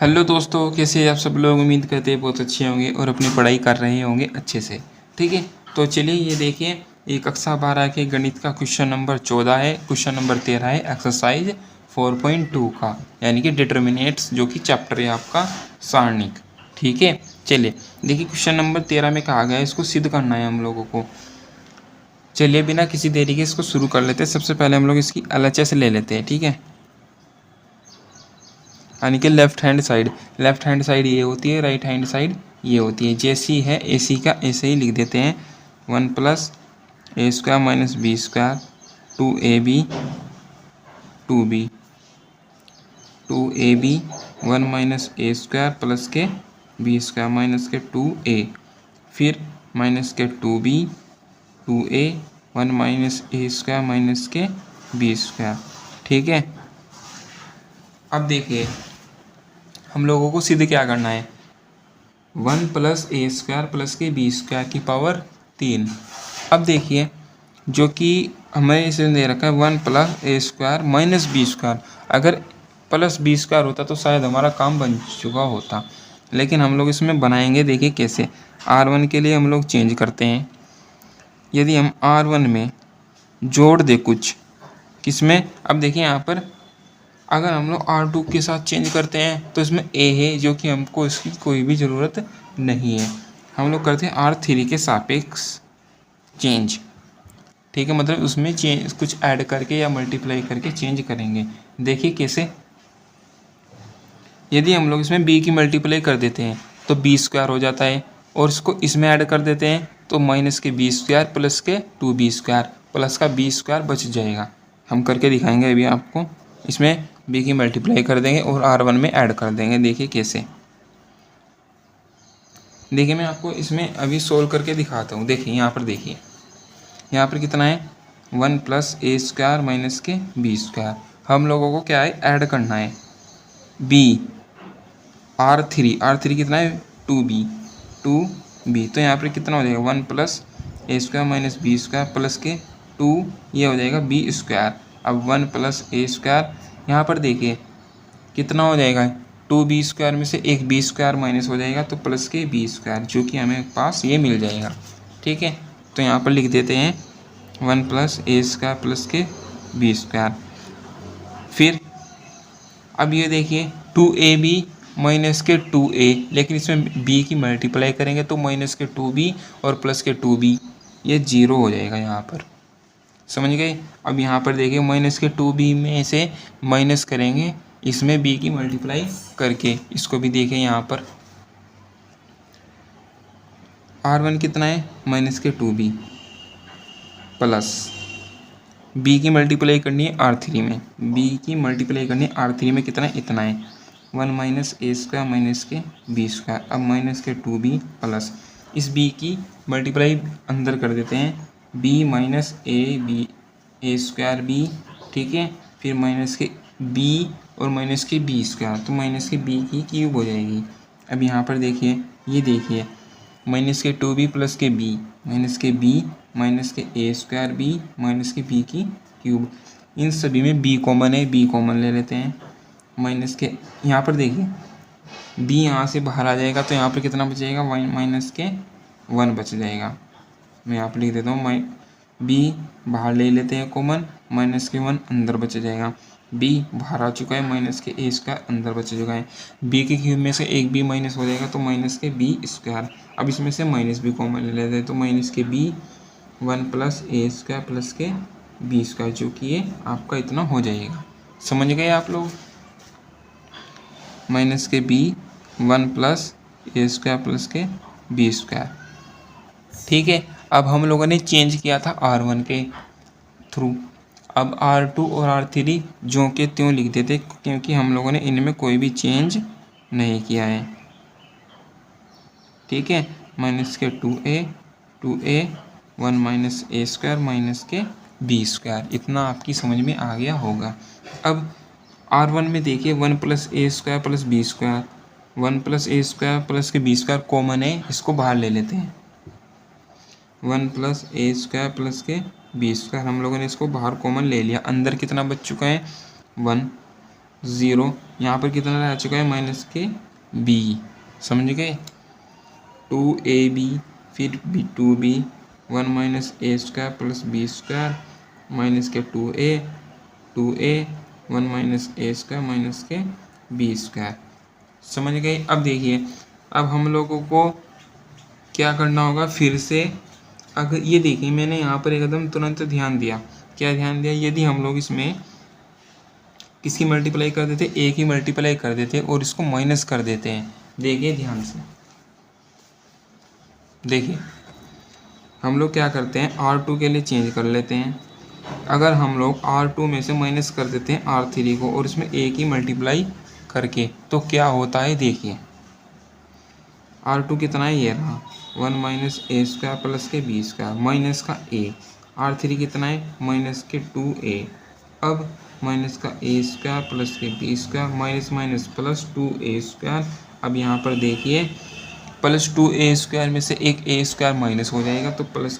Hello दोस्तों, कैसे हैं आप सब लोग। उम्मीद करते हैं बहुत अच्छे होंगे और अपनी पढ़ाई कर रहे होंगे अच्छे से। ठीक है, तो चलिए ये देखिए, ये कक्षा 12 के गणित का क्वेश्चन नंबर 14 है, क्वेश्चन नंबर 13 है एक्सरसाइज 4.2 का, यानी कि डिटर्मिनेट्स, जो कि चैप्टर है आपका सारणिक। ठीक है, चलिए देखिए क्वेश्चन नंबर 13 में कहा गया है इसको सिद्ध करना है हम लोगों को। चलिए बिना किसी देरी के इसको शुरू कर लेते हैं। सबसे पहले हम लोग इसकी LHS ले लेते हैं। ठीक है, यानी कि लेफ्ट हैंड साइड ये होती है, राइट हैंड साइड ये होती है। जैसी है AC का ऐसे ही लिख देते हैं। 1 + a² - b² 2ab 2b 2ab 1 - a² + के b² - के 2a, फिर माइनस के 2b 2a 1 - a² - के b²। ठीक है, अब देखिए हम लोगों को सिद्ध क्या करना है। 1 + a² + के b² की पावर 3। अब देखिए जो कि हमें इसे दे रखा है 1 + a² - b²। अगर प्लस b² होता तो शायद हमारा काम बन चुका होता, लेकिन हम लोग इसमें बनाएंगे। देखिए कैसे। R1 के लिए हम लोग चेंज करते हैं। यदि हम R1 में जोड़ दे कुछ किसमें, अब देखिए यहाँ पर अगर हम लोग R2 के साथ चेंज करते हैं तो इसमें A है, जो कि हमको इसकी कोई भी ज़रूरत नहीं है। हम लोग करते हैं R3 के सापेक्ष चेंज। ठीक है, मतलब उसमें चेंज कुछ ऐड करके या मल्टीप्लाई करके चेंज करेंगे। देखिए कैसे। यदि हम लोग इसमें b की मल्टीप्लाई कर देते हैं तो b² हो जाता है, और इसको इसमें ऐड कर देते हैं तो माइनस के b² + के 2b² प्लस का b² बच जाएगा। हम करके दिखाएंगे अभी आपको। इसमें b की मल्टीप्लाई कर देंगे और R1 में ऐड कर देंगे। देखिए कैसे। देखिए मैं आपको इसमें अभी सोल्व करके दिखाता हूँ। देखिए यहाँ पर, देखिए यहाँ पर कितना है 1 + a² - के b²। हम लोगों को क्या है, ऐड करना है b। R3 कितना है 2b तो यहाँ पर कितना हो जाएगा 1 + a² - b² प्लस के 2, ये हो जाएगा b²। अब 1 + a², यहाँ पर देखिए कितना हो जाएगा 2b² में से एक b² माइनस हो जाएगा तो प्लस के b², जो कि हमें पास ये मिल जाएगा। ठीक है, तो यहाँ पर लिख देते हैं 1 + a² + के b²। फिर अब ये देखिए 2ab - के 2a, लेकिन इसमें b की मल्टीप्लाई करेंगे तो माइनस के 2b और प्लस के 2b, ये 0 हो जाएगा यहाँ पर। समझ गए। अब यहाँ पर देखिए माइनस के 2b में से माइनस करेंगे इसमें b की मल्टीप्लाई करके। इसको भी देखें यहाँ पर R1 कितना है माइनस के 2b प्लस b की मल्टीप्लाई करनी है R3 में। b की मल्टीप्लाई करनी है R3 में, कितना है इतना है 1 - a² - के b²। अब माइनस के 2b प्लस इस b की मल्टीप्लाई अंदर कर देते हैं b - a²b। ठीक है, फिर माइनस के b और माइनस के b², तो माइनस के b की क्यूब हो जाएगी। अब यहाँ पर देखिए, ये देखिए माइनस के 2b प्लस के b माइनस के b माइनस के a²b माइनस के b की क्यूब। इन सभी में b कॉमन है, b कॉमन ले लेते हैं। माइनस के यहाँ पर देखिए b यहाँ से बाहर आ जाएगा तो यहाँ पर कितना बचेगा माइनस के 1 बच जाएगा। मैं यहाँ पर लिख देता हूँ b बाहर ले लेते हैं कॉमन, माइनस के 1 अंदर बच जाएगा। b बाहर आ चुका है, माइनस के a² अंदर बच चुका है। b के क्यूब में से एक b माइनस हो जाएगा तो माइनस के b²। अब इसमें से माइनस b कॉमन ले लेते हैं तो माइनस के b 1 + a² प्लस के b², जो कि ये आपका इतना हो जाएगा। समझ गए आप लोग। माइनस के b 1 + a² प्लस के b²। ठीक है, अब हम लोगों ने चेंज किया था R1 के थ्रू। अब R2 और R3 जो के त्यों लिख देते, क्योंकि हम लोगों ने इनमें कोई भी चेंज नहीं किया है। ठीक है, माइनस के 2a 1 - a² - के b²। इतना आपकी समझ में आ गया होगा। अब R1 में देखिए 1 + a² + b², 1 + a² + के b² कॉमन है, इसको बाहर ले लेते हैं। 1 + a² + के b², हम लोगों ने इसको बाहर कॉमन ले लिया। अंदर कितना बच चुका है 1, 0, यहाँ पर कितना रह चुका है माइनस के बी, समझ गए। 2ab फिर b 2b 1 minus a square plus b square minus के 2a 1 minus a square minus के बी स्क्वायर, समझ गए। अब देखिए, अब हम लोगों को क्या करना होगा फिर से। अगर ये देखिए मैंने यहाँ पर एकदम तुरंत ध्यान दिया, क्या ध्यान दिया, यदि हम लोग इसमें किसकी मल्टीप्लाई कर देते, ए की मल्टीप्लाई कर देते और इसको माइनस कर देते हैं। देखिए ध्यान से, देखिए हम लोग क्या करते हैं, R2 के लिए चेंज कर लेते हैं। अगर हम लोग R2 में से माइनस कर देते हैं R3 को और इसमें ए की मल्टीप्लाई करके, तो क्या होता है देखिए। R2 कितना है, ये रहा 1 माइनस ए स्क्वायर प्लस के बी स्क्वायर माइनस का ए। R3 कितना है, माइनस के 2a। अब माइनस का ए स्क्वायर प्लस के b square minus minus plus 2a square. अब यहाँ पर देखिए प्लस 2a स्क्वायर में से एक ए स्क्वायर माइनस हो जाएगा, तो प्लस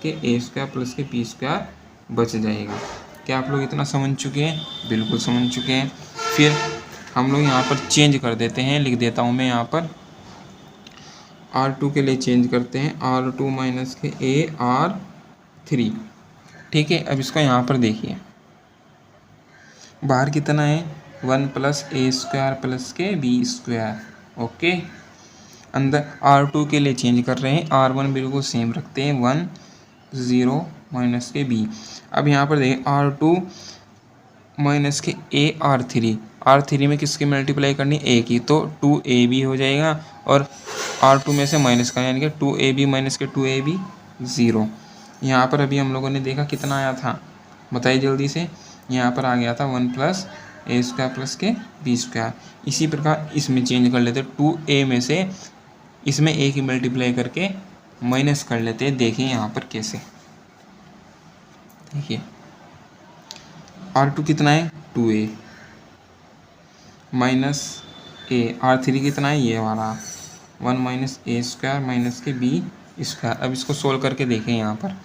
के ए स्क्वायर प्लस के बी स्क्वायर बच जाएगा। क्या आप लोग इतना समझ चुके हैं? बिल्कुल समझ चुके हैं। फिर हम लोग यहाँ पर चेंज कर देते हैं, लिख देता हूँ मैं यहाँ पर R2 के लिए चेंज करते हैं, R2 माइनस के ए R3, ठीक है। अब इसको यहाँ पर देखिए, बाहर कितना है 1 प्लस ए स्क्वायर प्लस के बी स्क्वायर, ओके। अंदर R2 के लिए चेंज कर रहे हैं, R1 बिल्कुल सेम रखते हैं 1 0 माइनस के बी। अब यहाँ पर देखिए R2 माइनस के ए R3 में किसकी मल्टीप्लाई करनी, ए की, तो 2ab हो जाएगा और R2 में से माइनस का यानी कि 2ab माइनस के 2ab 0। यहाँ पर अभी हम लोगों ने देखा कितना आया था, बताइए जल्दी से। यहाँ पर आ गया था 1 प्लस ए स्क्वायर प्लस के बी स्क्वायर। इसी प्रकार इसमें चेंज कर लेते, 2a में से इसमें ए की मल्टीप्लाई करके माइनस कर लेते हैं। देखिए यहाँ पर कैसे, देखिए R2 कितना है 2a माइनस ए, R3 कितना है ये वाला 1 माइनस ए स्क्वायर माइनस के बी स्क्वायर। अब इसको सोल्व करके देखें, यहाँ पर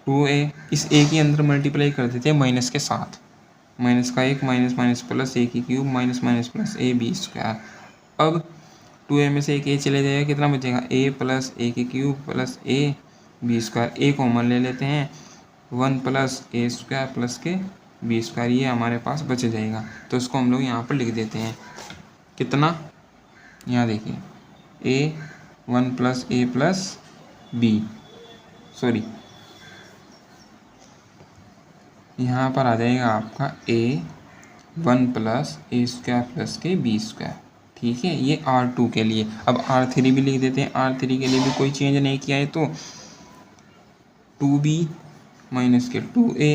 2a इस a के अंदर मल्टीप्लाई कर देते हैं माइनस के साथ, माइनस का 1 माइनस माइनस प्लस ए की cube minus minus plus a b square. अब 2a में से एक ए चले जाएगा, कितना बचेगा a प्लस ए की cube plus a b square. A common ले लेते हैं, 1 प्लस ए स्क्वायर प्लस के बी स्क्वायर, ये हमारे पास बच जाएगा। तो इसको हम लोग यहाँ पर लिख देते हैं, कितना, यहाँ देखिए a 1 plus a plus b, sorry यहाँ पर आ जाएगा आपका a 1 plus a square plus के बी स्क्वायर, ठीक है। ये R2 के लिए। अब R3 भी लिख देते हैं, R3 के लिए भी कोई चेंज नहीं किया है, तो 2b माइनस के 2a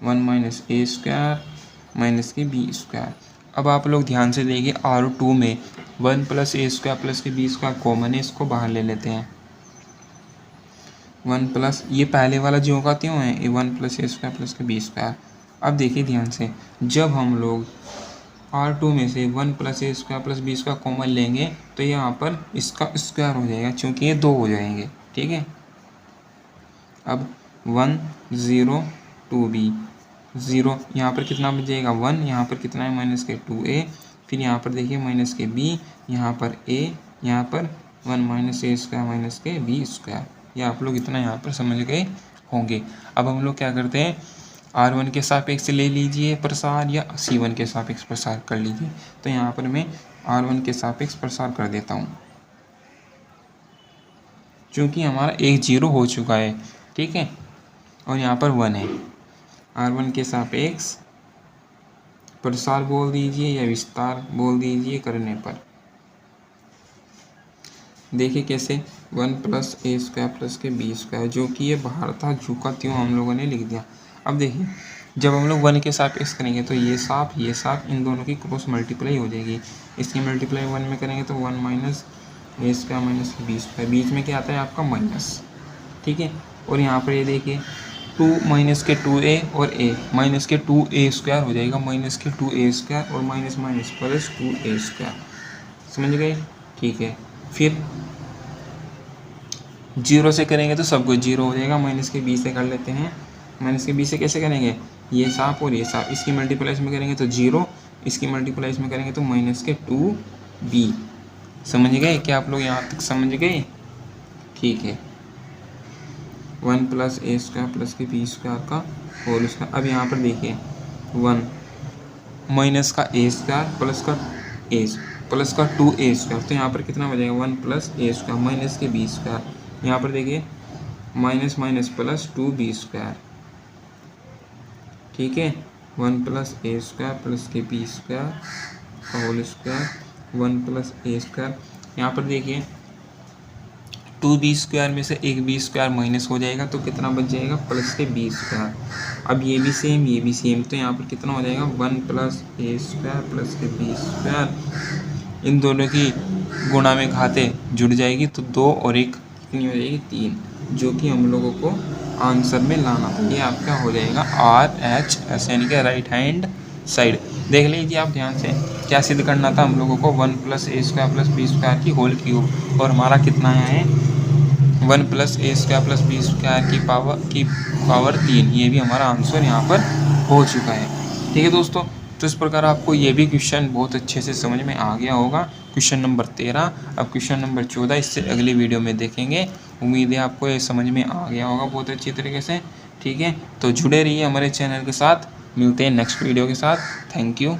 1 minus a square minus के बी स्क्वायर। अब आप लोग ध्यान से देखिए, R2 में 1 प्लस ए स्क्वायर प्लस के बी स्क्वायर कॉमन है, इसको बाहर ले लेते हैं। 1 प्लस ये पहले वाला जो होगा त्यों है, ये 1 प्लस ए स्क्वायर प्लस के बी स्क्वायर। अब देखिए ध्यान से, जब हम लोग R2 में से 1 plus a square plus b square common लेंगे, तो यहाँ पर इसका स्क्वायर हो जाएगा, क्योंकि ये 2 हो जाएंगे, ठीक है। अब 1 0 2b 0, यहाँ पर कितना बच जाएगा 1, यहाँ पर कितना है माइनस के 2a, फिर यहाँ पर देखिए माइनस के b, यहाँ पर a, यहाँ पर 1 माइनस ए स्क्वायर माइनस के बी स्क्वायर। ये आप लोग इतना यहाँ पर समझ गए होंगे। अब हम लोग क्या करते हैं, R1 के सापेक्ष ले लीजिए प्रसार या C1 के सापेक्ष प्रसार कर लीजिए। तो यहाँ पर मैं R1 के सापेक्ष प्रसार कर देता हूँ, क्योंकि हमारा एक 0 हो चुका है, ठीक है, और यहाँ पर 1 है। R1 के सापेक्ष प्रसार बोल दीजिए या विस्तार बोल दीजिए करने पर, देखिए कैसे 1 प्लस ए स्क्वायर प्लस के बी स्क्वायर, जो कि ये बाहर था झुका त्यों हम लोगों ने लिख दिया। अब देखिए जब हम लोग 1 के सापेक्ष करेंगे तो ये साफ इन दोनों की क्रॉस मल्टीप्लाई हो जाएगी। इसकी मल्टीप्लाई 1 में करेंगे तो 1 minus a square minus B square, बीच में क्या आता है आपका माइनस, ठीक है। और यहाँ पर ये देखिए 2 माइनस के 2a और a माइनस के 2a स्क्वायर हो जाएगा, माइनस के 2a स्क्वायर और minus minus plus 2a square, समझ गए, ठीक है। फिर 0 से करेंगे तो सब कुछ 0 हो जाएगा, माइनस के 20 से कर लेते हैं। माइनस के 20 से कैसे करेंगे, ये साफ और ये साफ। इसकी मल्टीप्लाई में करेंगे तो 0, इसकी मल्टीप्लाई में करेंगे तो -2b। समझ गए क्या आप लोग? यहाँ तक समझ गए? ठीक है। 1 + a² + के b² का होल स्क्वायर। अब यहाँ पर देखिए 1 माइनस का a² प्लस का a प्लस का 2a², तो यहाँ पर कितना बचेगा? 1 + a² माइनस के b²। यहाँ पर देखिए माइनस माइनस प्लस 2b²। ठीक है। 1 + a² + के b² का होल स्क्वायर 1 + a²। यहाँ पर देखिए 2b² में से एक b² माइनस हो जाएगा तो कितना बच जाएगा? प्लस के b²। अब ये भी सेम, ये भी सेम, तो यहाँ पर कितना हो जाएगा? 1 + a² + के b²। इन दोनों की गुणा में घाते जुड़ जाएगी तो 2 और 1 कितनी हो जाएगी? 3, जो कि हम लोगों को आंसर में लाना था। ये आपका हो जाएगा RHS यानी कि राइट हैंड साइड। देख लीजिए आप ध्यान से, क्या सिद्ध करना था हम लोगों को? 1 + a² + b² की होल क्यूब, और हमारा कितना है? 1 + a² + b² की पावर 3। ये भी हमारा आंसर यहाँ पर हो चुका है। ठीक है दोस्तों, तो इस प्रकार आपको ये भी क्वेश्चन बहुत अच्छे से समझ में आ गया होगा। Question number 13। अब क्वेश्चन नंबर 14 इससे अगली वीडियो में देखेंगे। उम्मीद है आपको ये समझ में आ गया होगा बहुत अच्छी तरीके से। ठीक है, तो जुड़े रहिए हमारे चैनल के साथ। मिलते हैं नेक्स्ट वीडियो के साथ। Thank you.